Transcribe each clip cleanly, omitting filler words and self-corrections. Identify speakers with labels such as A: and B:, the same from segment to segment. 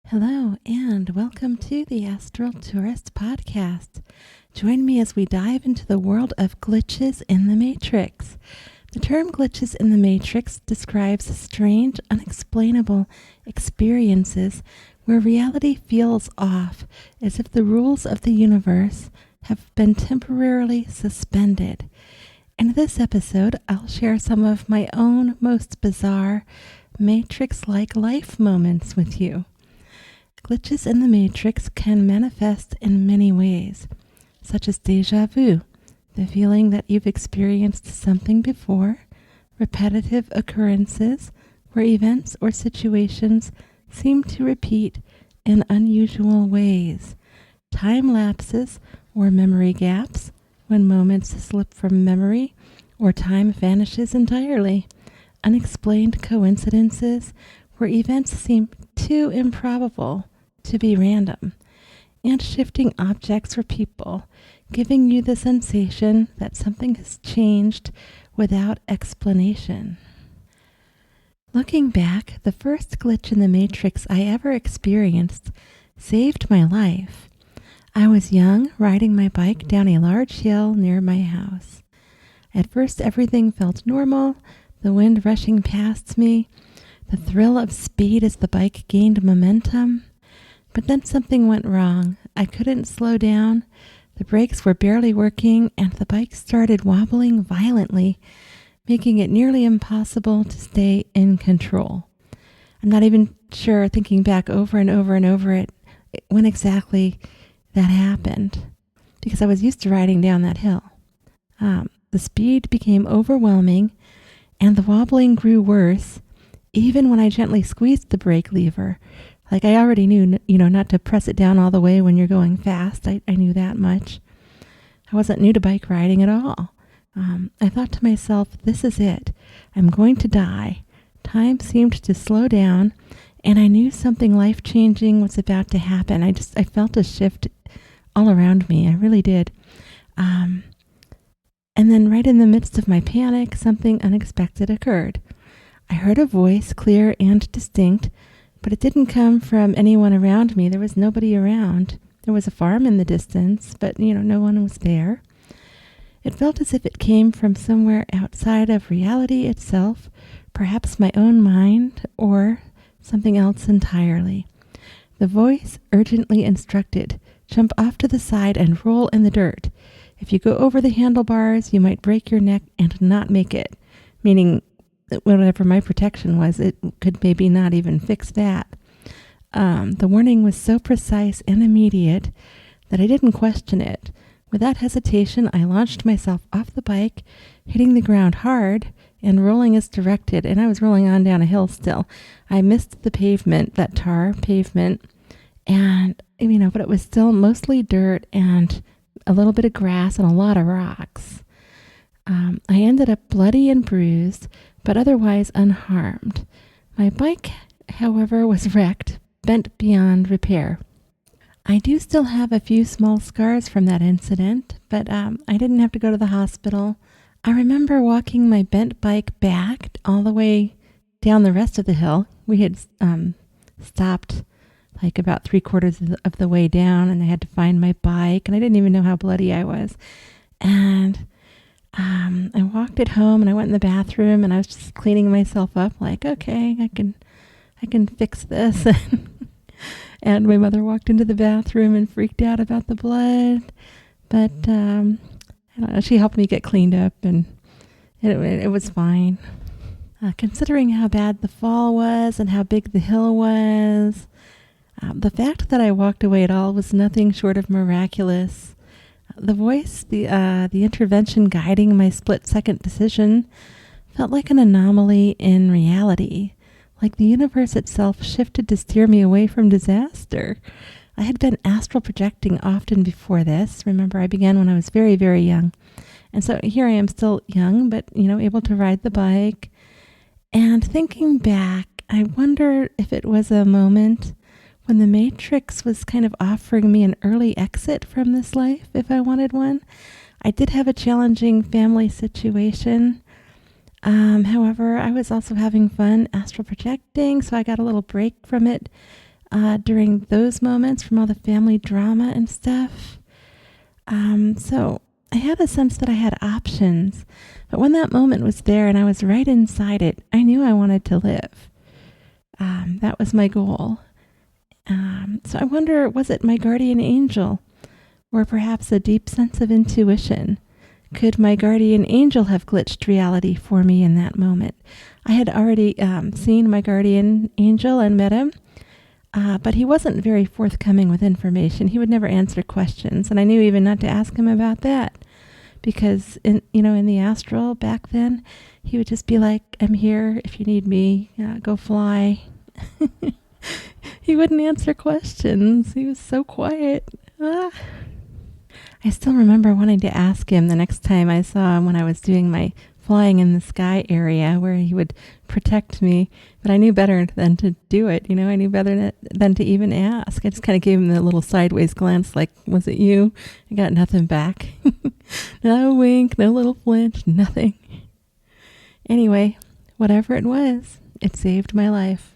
A: Hello, and welcome to the Astral Tourist Podcast. Join me as we dive into the world of glitches in the Matrix. The term glitches in the Matrix describes strange, unexplainable experiences where reality feels off, as if the rules of the universe have been temporarily suspended. In this episode, I'll share some of my own most bizarre Matrix-like life moments with you. Glitches in the Matrix can manifest in many ways, such as déjà vu, the feeling that you've experienced something before, repetitive occurrences where events or situations seem to repeat in unusual ways, time lapses or memory gaps, when moments slip from memory or time vanishes entirely, unexplained coincidences where events seem too improbable to be random, and shifting objects or people, giving you the sensation that something has changed without explanation. Looking back, the first glitch in the Matrix I ever experienced saved my life. I was young, riding my bike down a large hill near my house. At first, everything felt normal, the wind rushing past me, the thrill of speed as the bike gained momentum. But then something went wrong. I couldn't slow down. The brakes were barely working, and the bike started wobbling violently, making it nearly impossible to stay in control. I'm not even sure, thinking back over and over and over it, when exactly that happened, because I was used to riding down that hill. The speed became overwhelming, and the wobbling grew worse, even when I gently squeezed the brake lever. Like, I already knew, not to press it down all the way when you're going fast. I knew that much. I wasn't new to bike riding at all. I thought to myself, this is it. I'm going to die. Time seemed to slow down, and I knew something life-changing was about to happen. I felt a shift all around me. I really did. And then right in the midst of my panic, something unexpected occurred. I heard a voice, clear and distinct, but it didn't come from anyone around me. There was nobody around. There was a farm in the distance, but, no one was there. It felt as if it came from somewhere outside of reality itself, perhaps my own mind, or something else entirely. The voice urgently instructed, jump off to the side and roll in the dirt. If you go over the handlebars, you might break your neck and not make it, meaning whatever my protection was, it could maybe not even fix that. The warning was so precise and immediate that I didn't question it. Without hesitation, I launched myself off the bike, hitting the ground hard and rolling as directed, and I was rolling on down a hill still. I missed the pavement, that tar pavement, and, but it was still mostly dirt and a little bit of grass and a lot of rocks. I ended up bloody and bruised, but otherwise unharmed. My bike, however, was wrecked, bent beyond repair. I do still have a few small scars from that incident, but I didn't have to go to the hospital. I remember walking my bent bike back all the way down the rest of the hill. We had stopped like about 3/4 of the way down, and I had to find my bike, and I didn't even know how bloody I was. And I walked it home, and I went in the bathroom, and I was just cleaning myself up, like, okay, I can fix this. And my mother walked into the bathroom and freaked out about the blood, but I don't know, she helped me get cleaned up, and it was fine. Considering how bad the fall was and how big the hill was, the fact that I walked away at all was nothing short of miraculous. The voice, the intervention guiding my split-second decision, felt like an anomaly in reality, like the universe itself shifted to steer me away from disaster. I had been astral projecting often before this. Remember, I began when I was very, very young. And so here I am, still young, but, able to ride the bike. And thinking back, I wonder if it was a moment when the Matrix was kind of offering me an early exit from this life, if I wanted one. I did have a challenging family situation, However, I was also having fun astral projecting, so I got a little break from it during those moments from all the family drama and stuff. So I had a sense that I had options, but when that moment was there and I was right inside it, I knew I wanted to live. That was my goal. So I wonder, was it my guardian angel, or perhaps a deep sense of intuition? Could my guardian angel have glitched reality for me in that moment? I had already seen my guardian angel and met him, but he wasn't very forthcoming with information. He would never answer questions, and I knew even not to ask him about that, because in the astral back then, he would just be like, "I'm here if you need me. Go fly." He wouldn't answer questions. He was so quiet. I still remember wanting to ask him the next time I saw him when I was doing my flying in the sky area where he would protect me, but I knew better than to do it. I knew better than to even ask. I just kind of gave him the little sideways glance like, "Was it you?" I got nothing back. No wink, no little flinch, nothing. Anyway, whatever it was, it saved my life.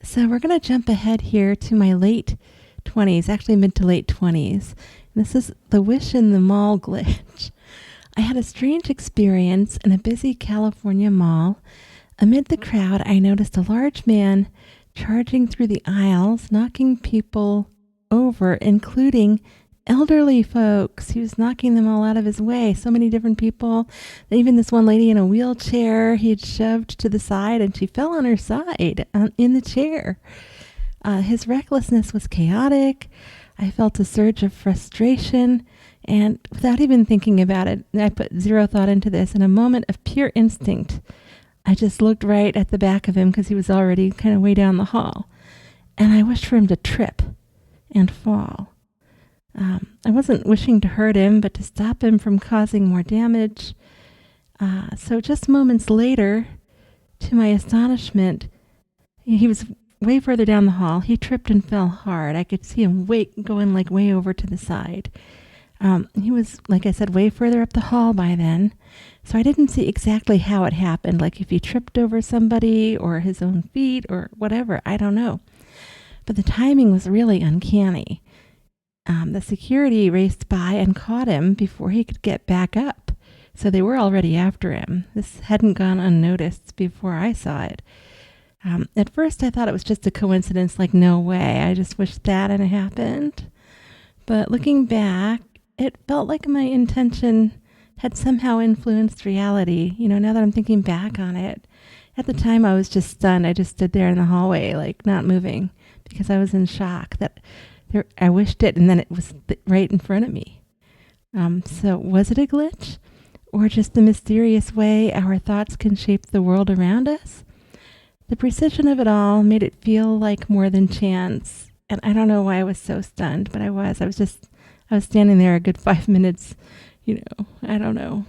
A: So we're going to jump ahead here to my late 20s, actually mid to late 20s. This is the Wish in the Mall glitch. I had a strange experience in a busy California mall. Amid the crowd, I noticed a large man charging through the aisles, knocking people over, including elderly folks. He was knocking them all out of his way. So many different people. Even this one lady in a wheelchair, he had shoved to the side, and she fell on her side in the chair. His recklessness was chaotic. I felt a surge of frustration, and without even thinking about it, I put zero thought into this. In a moment of pure instinct, I just looked right at the back of him because he was already kind of way down the hall, and I wished for him to trip and fall. I wasn't wishing to hurt him, but to stop him from causing more damage. So just moments later, to my astonishment, he was way further down the hall. He tripped and fell hard. I could see him going like way over to the side. He was, like I said, way further up the hall by then. So I didn't see exactly how it happened, like if he tripped over somebody or his own feet or whatever. I don't know. But the timing was really uncanny. The security raced by and caught him before he could get back up. So they were already after him. This hadn't gone unnoticed before I saw it. At first, I thought it was just a coincidence, like, no way. I just wish that hadn't happened. But looking back, it felt like my intention had somehow influenced reality. Now that I'm thinking back on it. At the time, I was just stunned. I just stood there in the hallway, like, not moving, because I was in shock that I wished it, and then it was right in front of me. So was it a glitch? Or just the mysterious way our thoughts can shape the world around us? The precision of it all made it feel like more than chance. And I don't know why I was so stunned, but I was. I was standing there a good 5 minutes, I don't know.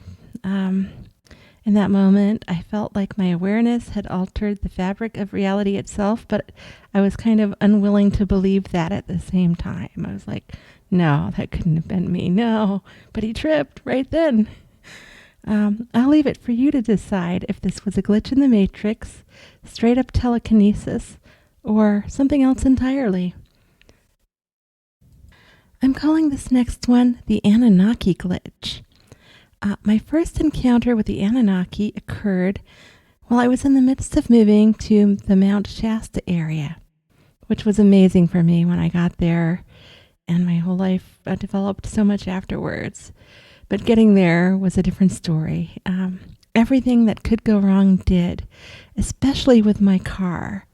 A: In that moment, I felt like my awareness had altered the fabric of reality itself, but I was kind of unwilling to believe that at the same time. I was like, no, that couldn't have been me. No, but he tripped right then. I'll leave it for you to decide if this was a glitch in the Matrix, straight up telekinesis, or something else entirely. I'm calling this next one the Annunaki Glitch. My first encounter with the Anunnaki occurred while I was in the midst of moving to the Mount Shasta area, which was amazing for me when I got there, and my whole life developed so much afterwards. But getting there was a different story. Everything that could go wrong did, especially with my car.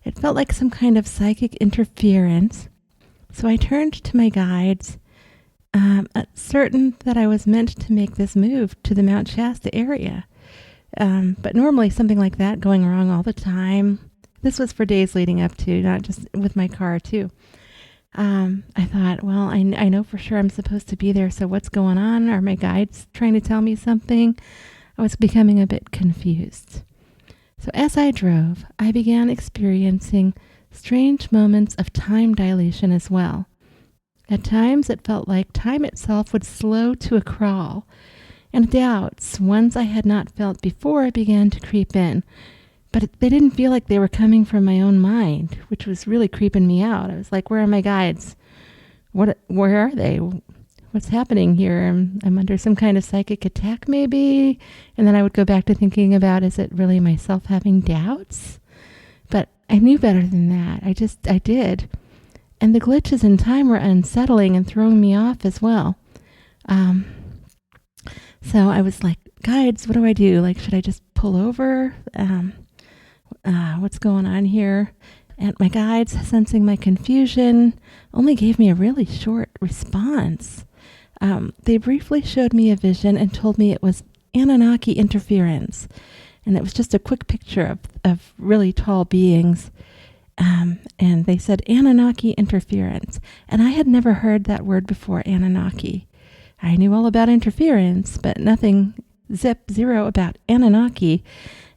A: It felt like some kind of psychic interference. So I turned to my guides, certain that I was meant to make this move to the Mount Shasta area. But normally something like that going wrong all the time. This was for days leading up to, not just with my car too. I thought, well, I know for sure I'm supposed to be there, so what's going on? Are my guides trying to tell me something? I was becoming a bit confused. So as I drove, I began experiencing strange moments of time dilation as well. At times, it felt like time itself would slow to a crawl, and doubts, ones I had not felt before, began to creep in. But they didn't feel like they were coming from my own mind, which was really creeping me out. I was like, where are my guides? Where are they? What's happening here? I'm under some kind of psychic attack maybe? And then I would go back to thinking about, is it really myself having doubts? But I knew better than that. I did. And the glitches in time were unsettling and throwing me off as well. So I was like, guides, what do I do? Like, should I just pull over? What's going on here? And my guides, sensing my confusion, only gave me a really short response. They briefly showed me a vision and told me it was Annunaki interference. And it was just a quick picture of really tall beings. And they said Annunaki interference. And I had never heard that word before, Annunaki. I knew all about interference, but nothing, zero about Annunaki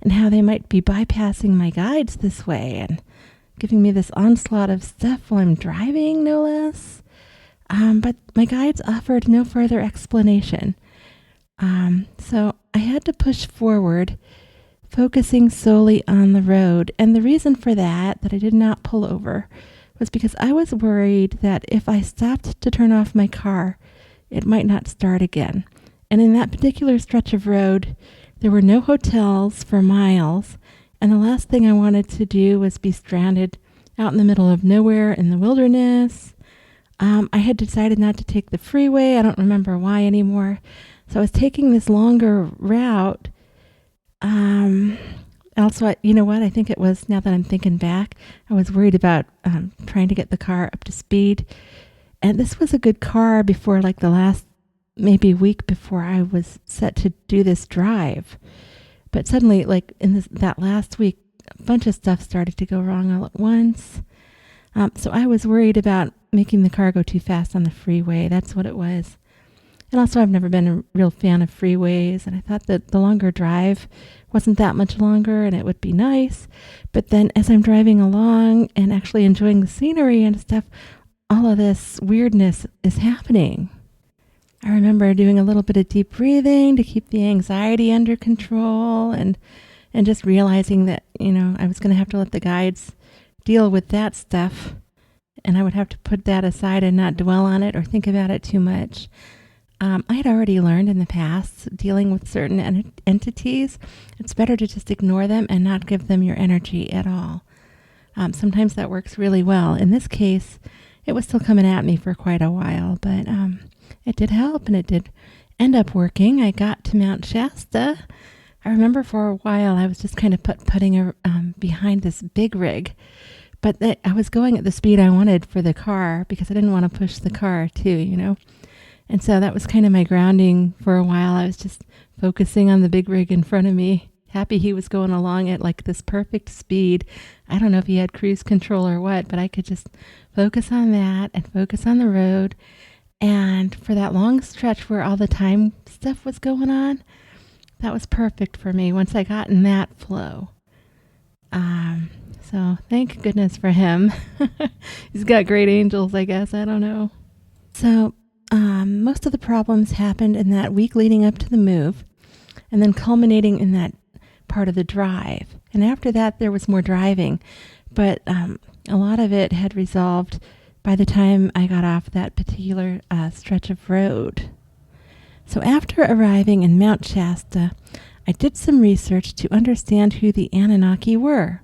A: and how they might be bypassing my guides this way and giving me this onslaught of stuff while I'm driving, no less. But my guides offered no further explanation. So I had to push forward, focusing solely on the road. And the reason for that I did not pull over, was because I was worried that if I stopped to turn off my car, it might not start again. And in that particular stretch of road, there were no hotels for miles. And the last thing I wanted to do was be stranded out in the middle of nowhere in the wilderness. I had decided not to take the freeway. I don't remember why anymore. So I was taking this longer route. Also, you know what? I think it was, now that I'm thinking back, I was worried about trying to get the car up to speed. And this was a good car before, like, the last maybe week before I was set to do this drive. But suddenly, like in that last week, a bunch of stuff started to go wrong all at once. So I was worried about making the car go too fast on the freeway. That's what it was. And also, I've never been a real fan of freeways. And I thought that the longer drive wasn't that much longer and it would be nice. But then as I'm driving along and actually enjoying the scenery and stuff, all of this weirdness is happening. I remember doing a little bit of deep breathing to keep the anxiety under control and just realizing that, I was going to have to let the guides deal with that stuff, and I would have to put that aside and not dwell on it or think about it too much. I had already learned in the past, dealing with certain entities, it's better to just ignore them and not give them your energy at all. Sometimes that works really well. In this case, it was still coming at me for quite a while, but it did help, and it did end up working. I got to Mount Shasta. I remember for a while I was just kind of putting behind this big rig, but I was going at the speed I wanted for the car because I didn't want to push the car too, And so that was kind of my grounding for a while. I was just focusing on the big rig in front of me, happy he was going along at like this perfect speed. I don't know if he had cruise control or what, but I could just focus on that and focus on the road. And for that long stretch where all the time stuff was going on, that was perfect for me once I got in that flow. So thank goodness for him. He's got great angels, I guess. I don't know. So most of the problems happened in that week leading up to the move, and then culminating in that part of the drive. And after that, there was more driving, but a lot of it had resolved by the time I got off that particular stretch of road. So after arriving in Mount Shasta, I did some research to understand who the Anunnaki were.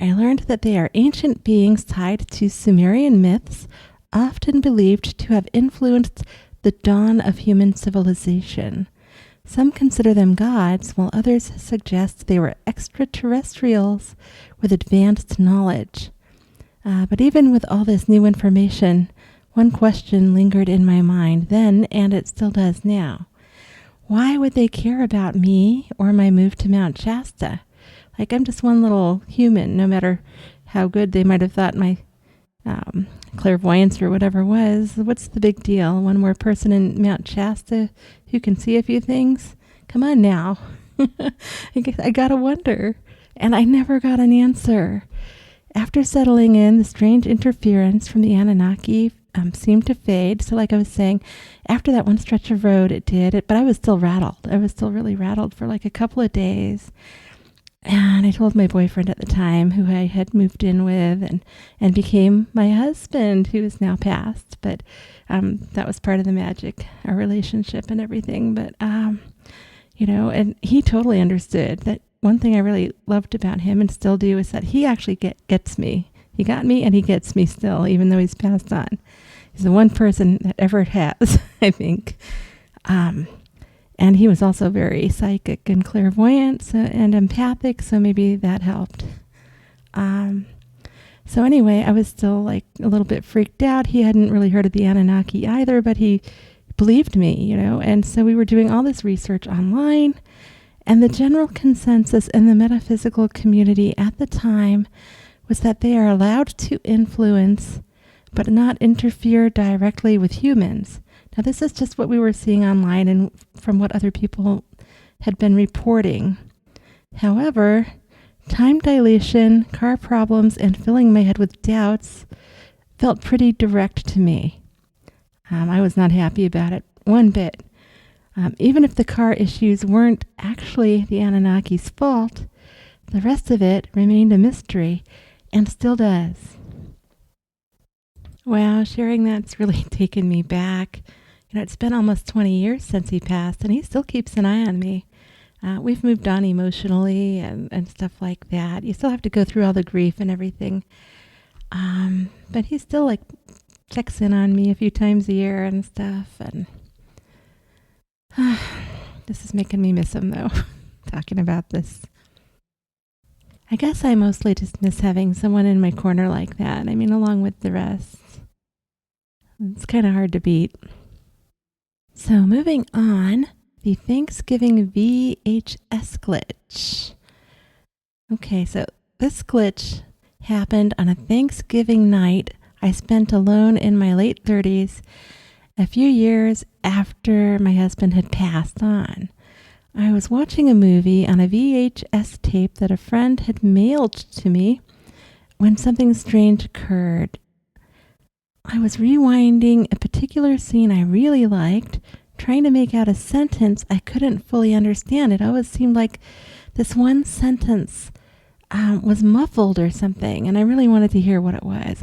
A: I learned that they are ancient beings tied to Sumerian myths, often believed to have influenced the dawn of human civilization. Some consider them gods, while others suggest they were extraterrestrials with advanced knowledge. But even with all this new information, one question lingered in my mind then, and it still does now. Why would they care about me or my move to Mount Shasta? Like, I'm just one little human, no matter how good they might have thought my clairvoyance or whatever was. What's the big deal? One more person in Mount Shasta who can see a few things? Come on now. I gotta wonder. And I never got an answer. After settling in, the strange interference from the Anunnaki seemed to fade. So like I was saying, after that one stretch of road, it did it, but I was still rattled. I was still really rattled for like a couple of days. And I told my boyfriend at the time, who I had moved in with and became my husband, who is now passed. But that was part of the magic, our relationship and everything. But, and he totally understood that. One thing I really loved about him and still do is that he actually gets me. He got me and he gets me still, even though he's passed on. He's the one person that ever has, I think. And he was also very psychic and clairvoyant and empathic, so maybe that helped. So anyway, I was still like a little bit freaked out. He hadn't really heard of the Anunnaki either, but he believed me, And so we were doing all this research online. And the general consensus in the metaphysical community at the time was that they are allowed to influence, but not interfere directly with humans. Now, this is just what we were seeing online and from what other people had been reporting. However, time dilation, car problems, and filling my head with doubts felt pretty direct to me. I was not happy about it one bit. Even if the car issues weren't actually the Anunnaki's fault, the rest of it remained a mystery and still does. Wow, sharing that's really taken me back. It's been almost 20 years since he passed, and he still keeps an eye on me. We've moved on emotionally and stuff like that. You still have to go through all the grief and everything. But he still checks in on me a few times a year and stuff, and this is making me miss him, though, talking about this. I guess I mostly just miss having someone in my corner like that. Along with the rest. It's kind of hard to beat. So moving on, the Thanksgiving VHS Glitch. Okay, so this glitch happened on a Thanksgiving night I spent alone in my late 30s, a few years after my husband had passed on. I was watching a movie on a VHS tape that a friend had mailed to me when something strange occurred. I was rewinding a particular scene I really liked, trying to make out a sentence I couldn't fully understand. It always seemed like this one sentence was muffled or something, and I really wanted to hear what it was.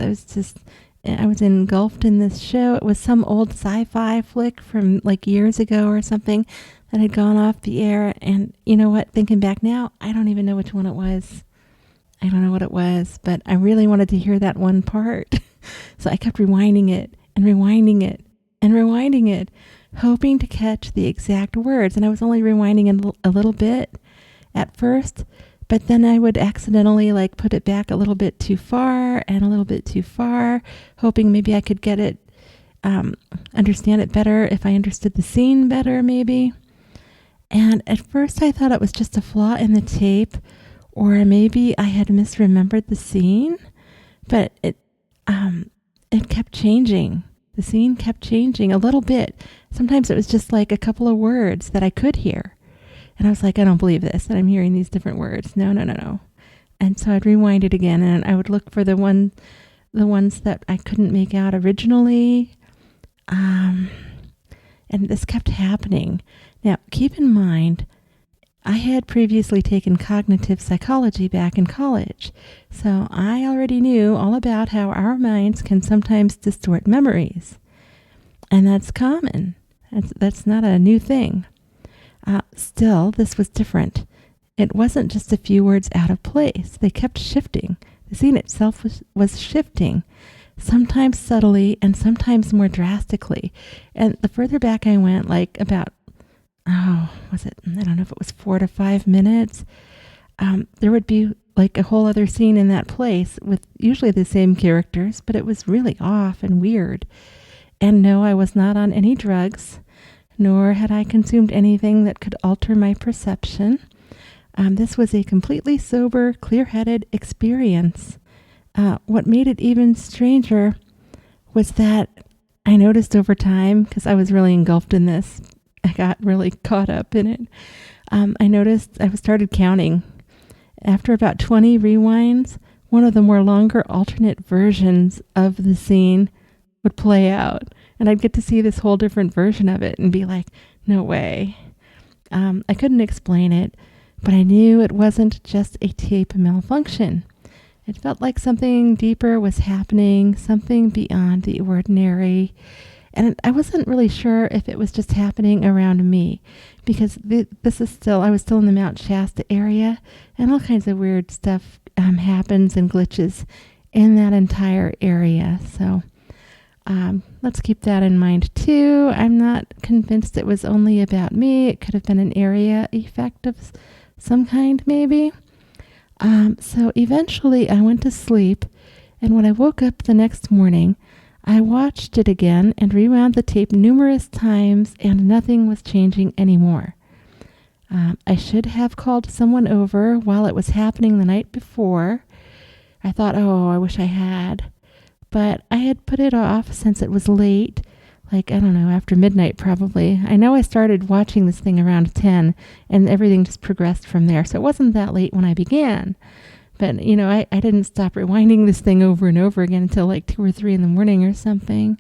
A: I was engulfed in this show. It was some old sci-fi flick from years ago or something that had gone off the air. And you know what? Thinking back now, I don't even know which one it was. I don't know what it was, but I really wanted to hear that one part. So I kept rewinding it and rewinding it and rewinding it, hoping to catch the exact words. And I was only rewinding a little bit at first, but then I would accidentally put it back a little bit too far and a little bit too far, hoping maybe I could get it, understand it better if I understood the scene better maybe. And at first I thought it was just a flaw in the tape, or maybe I had misremembered the scene, but it kept changing. The scene kept changing a little bit. Sometimes it was just a couple of words that I could hear. And I was like, I don't believe this, that I'm hearing these different words. No. And so I'd rewind it again, and I would look for the ones that I couldn't make out originally. And this kept happening. Now, keep in mind, I had previously taken cognitive psychology back in college, so I already knew all about how our minds can sometimes distort memories. And that's common. That's not a new thing. Still, this was different. It wasn't just a few words out of place. They kept shifting. The scene itself was shifting, sometimes subtly and sometimes more drastically. And the further back I went, about, I don't know if it was 4 to 5 minutes, there would be a whole other scene in that place with usually the same characters, but it was really off and weird. And no, I was not on any drugs, nor had I consumed anything that could alter my perception. This was a completely sober, clear-headed experience. What made it even stranger was that I noticed over time, because I was really engulfed in this, I got really caught up in it. I noticed I started counting. After about 20 rewinds, one of the more longer alternate versions of the scene would play out. And I'd get to see this whole different version of it and be like, no way. I couldn't explain it, but I knew it wasn't just a tape malfunction. It felt like something deeper was happening, something beyond the ordinary. And I wasn't really sure if it was just happening around me, because I was still in the Mount Shasta area, and all kinds of weird stuff happens and glitches in that entire area. So let's keep that in mind too. I'm not convinced it was only about me. It could have been an area effect of some kind, maybe. So eventually I went to sleep, and when I woke up the next morning, I watched it again and rewound the tape numerous times, and nothing was changing anymore. I should have called someone over while it was happening the night before. I thought, I wish I had. But I had put it off since it was late, like, I don't know, after midnight probably. I know I started watching this thing around 10, and everything just progressed from there. So it wasn't that late when I began. But, I didn't stop rewinding this thing over and over again until like 2 or 3 in the morning or something.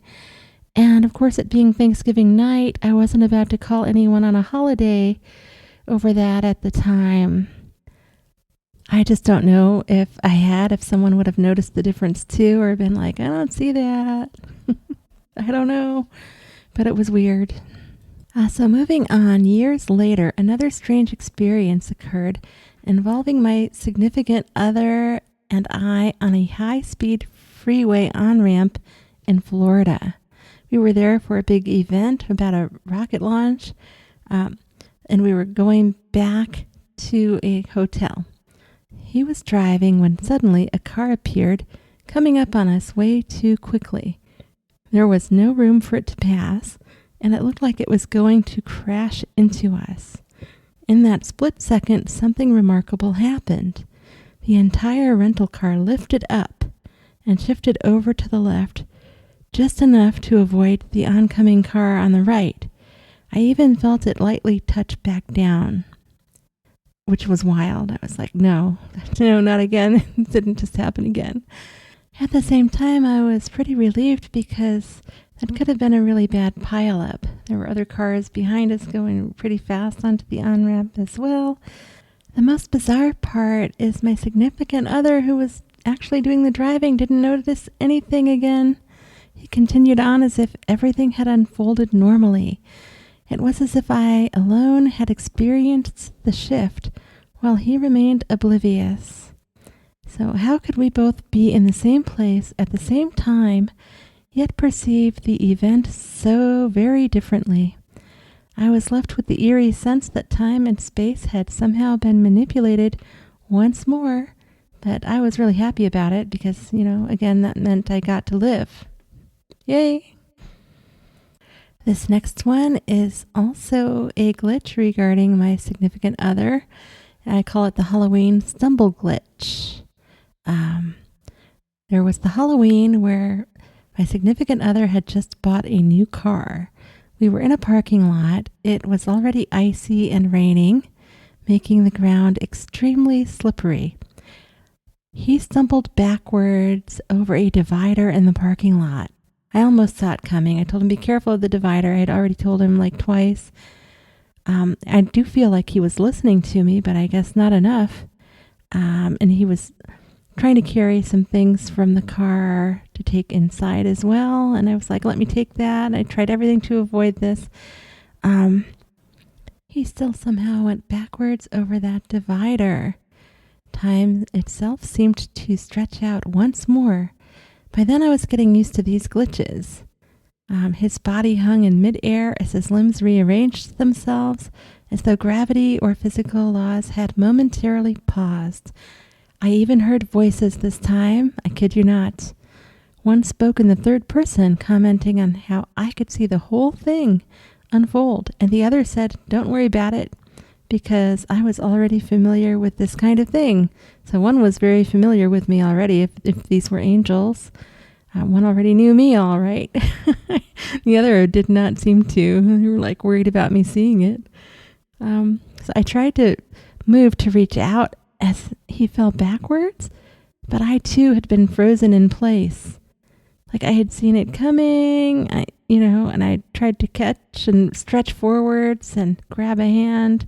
A: And of course, it being Thanksgiving night, I wasn't about to call anyone on a holiday over that at the time. I just don't know if someone would have noticed the difference too, or been like, I don't see that. I don't know. But it was weird. So moving on, years later, another strange experience occurred involving my significant other and I on a high-speed freeway Onramp in Florida. We were there for a big event about a rocket launch, and we were going back to a hotel. He was driving when suddenly a car appeared, coming up on us way too quickly. There was no room for it to pass, and it looked like it was going to crash into us. In that split second, something remarkable happened. The entire rental car lifted up and shifted over to the left, just enough to avoid the oncoming car on the right. I even felt it lightly touch back down, which was wild. I was like, no, not again. It didn't just happen again. At the same time, I was pretty relieved because that could have been a really bad pileup. There were other cars behind us going pretty fast onto the on-ramp as well. The most bizarre part is my significant other, who was actually doing the driving, didn't notice anything again. He continued on as if everything had unfolded normally. It was as if I alone had experienced the shift, while he remained oblivious. So how could we both be in the same place at the same time, yet perceive the event so very differently? I was left with the eerie sense that time and space had somehow been manipulated once more, but I was really happy about it because, again, that meant I got to live. Yay! This next one is also a glitch regarding my significant other. I call it the Halloween stumble glitch. There was the Halloween where my significant other had just bought a new car. We were in a parking lot. It was already icy and raining, making the ground extremely slippery. He stumbled backwards over a divider in the parking lot. I almost saw it coming. I told him, be careful of the divider. I had already told him like twice. I do feel like he was listening to me, but I guess not enough. And he was trying to carry some things from the car to take inside as well. And I was like, let me take that. I tried everything to avoid this. He still somehow went backwards over that divider. Time itself seemed to stretch out once more. By then I was getting used to these glitches. His body hung in midair as his limbs rearranged themselves, as though gravity or physical laws had momentarily paused. I even heard voices this time, I kid you not. One spoke in the third person, commenting on how I could see the whole thing unfold, and the other said, don't worry about it, because I was already familiar with this kind of thing. So one was very familiar with me already, if these were angels. One already knew me all right. The other did not seem to. They were like worried about me seeing it. So I tried to move to reach out as he fell backwards, but I too had been frozen in place. Like I had seen it coming, and I tried to catch and stretch forwards and grab a hand.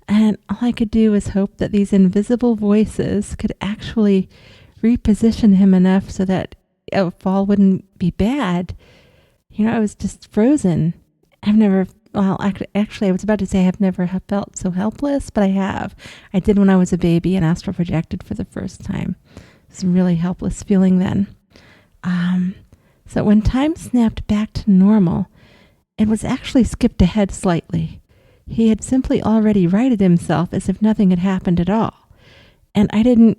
A: And all I could do was hope that these invisible voices could actually reposition him enough so that a fall wouldn't be bad. I was just frozen. Actually, I was about to say I've never felt so helpless, but I have. I did when I was a baby and astral projected for the first time. It was a really helpless feeling then. So when time snapped back to normal, it was actually skipped ahead slightly. He had simply already righted himself as if nothing had happened at all. And I didn't,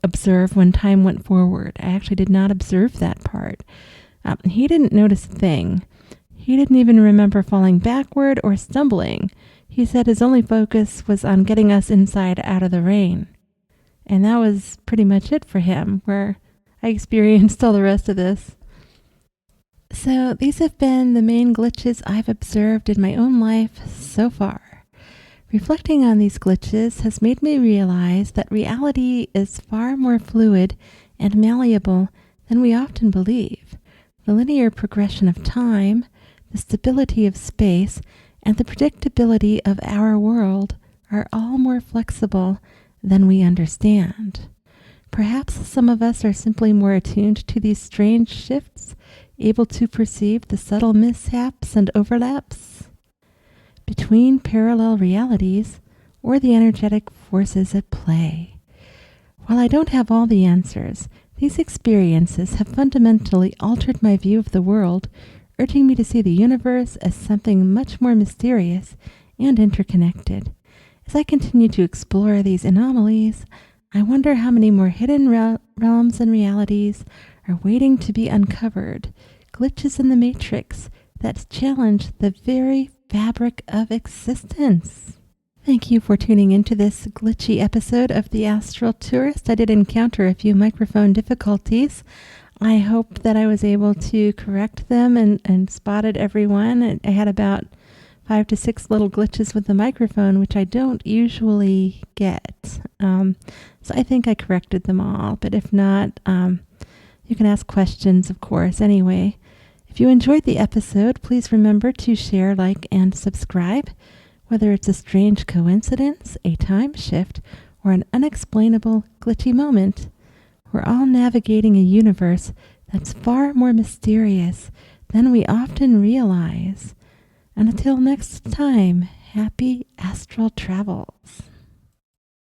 A: observe when time went forward. I actually did not observe that part. He didn't notice a thing. He didn't even remember falling backward or stumbling. He said his only focus was on getting us inside out of the rain. And that was pretty much it for him, where I experienced all the rest of this. So these have been the main glitches I've observed in my own life so far. Reflecting on these glitches has made me realize that reality is far more fluid and malleable than we often believe. The linear progression of time, the stability of space, and the predictability of our world are all more flexible than we understand. Perhaps some of us are simply more attuned to these strange shifts, able to perceive the subtle mishaps and overlaps between parallel realities or the energetic forces at play. While I don't have all the answers, these experiences have fundamentally altered my view of the world, urging me to see the universe as something much more mysterious and interconnected. As I continue to explore these anomalies, I wonder how many more hidden realms and realities are waiting to be uncovered, glitches in the matrix that challenge the very fabric of existence. Thank you for tuning into this glitchy episode of The Astral Tourist. I did encounter a few microphone difficulties. I hope that I was able to correct them and spotted everyone. I had about 5 to 6 little glitches with the microphone, which I don't usually get. So I think I corrected them all, but if not, you can ask questions, of course, anyway. If you enjoyed the episode, please remember to share, like, and subscribe. Whether it's a strange coincidence, a time shift, or an unexplainable, glitchy moment, we're all navigating a universe that's far more mysterious than we often realize. And until next time, happy astral travels.